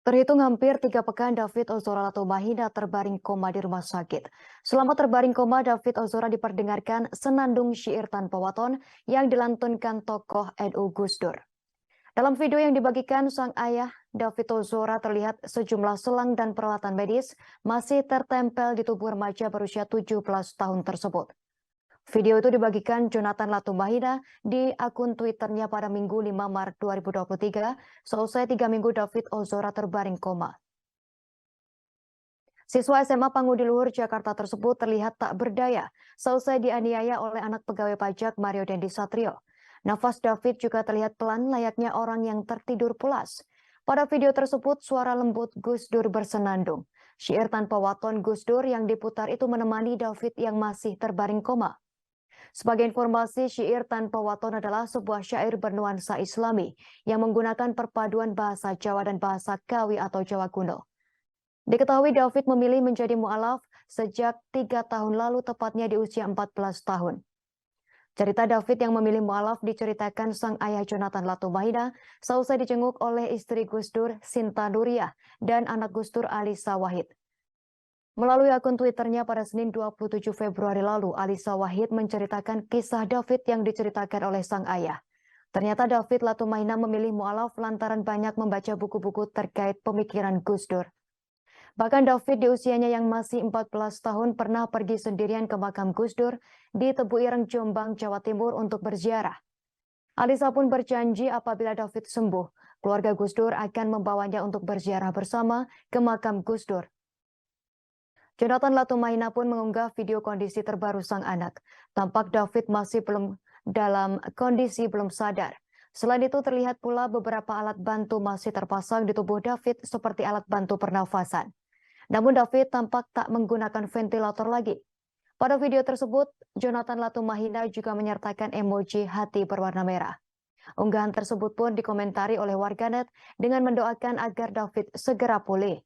Terhitung hampir 3 pekan, David Ozora Latomahina terbaring koma di rumah sakit. Selama terbaring koma, David Ozora diperdengarkan senandung syair tanpa waton yang dilantunkan tokoh NU Gus Dur. Dalam video yang dibagikan sang ayah, David Ozora terlihat sejumlah selang dan peralatan medis masih tertempel di tubuh remaja berusia 17 tahun tersebut. Video itu dibagikan Jonathan Latumahina di akun Twitternya pada Minggu 5 Maret 2023, selesai 3 minggu David Ozora terbaring koma. Siswa SMA Pangudi Luhur Jakarta tersebut terlihat tak berdaya selesai dianiaya oleh anak pegawai pajak Mario Dendi Satrio. Nafas David juga terlihat pelan layaknya orang yang tertidur pulas. Pada video tersebut, suara lembut Gus Dur bersenandung. Syair tanpa waton Gus Dur yang diputar itu menemani David yang masih terbaring koma. Sebagai informasi, syair tanpa waton adalah sebuah syair bernuansa Islami yang menggunakan perpaduan bahasa Jawa dan bahasa Kawi atau Jawa kuno. Diketahui David memilih menjadi mu'alaf sejak 3 tahun lalu, tepatnya di usia 14 tahun. Cerita David yang memilih mu'alaf diceritakan sang ayah Jonathan Latumahina selesai dijenguk oleh istri Gus Dur, Sinta Nuriyah, dan anak Gus Dur, Alisa Wahid. Melalui akun Twitternya pada Senin 27 Februari lalu, Alisa Wahid menceritakan kisah David yang diceritakan oleh sang ayah. Ternyata David Latumahina memilih mu'alaf lantaran banyak membaca buku-buku terkait pemikiran Gus Dur. Bahkan David di usianya yang masih 14 tahun pernah pergi sendirian ke makam Gus Dur di Tebu Ireng, Jombang, Jawa Timur untuk berziarah. Alisa pun berjanji apabila David sembuh, keluarga Gus Dur akan membawanya untuk berziarah bersama ke makam Gus Dur. Jonathan Latumahina pun mengunggah video kondisi terbaru sang anak. Tampak David masih dalam kondisi belum sadar. Selain itu terlihat pula beberapa alat bantu masih terpasang di tubuh David seperti alat bantu pernafasan. Namun David tampak tak menggunakan ventilator lagi. Pada video tersebut, Jonathan Latumahina juga menyertakan emoji hati berwarna merah. Unggahan tersebut pun dikomentari oleh warganet dengan mendoakan agar David segera pulih.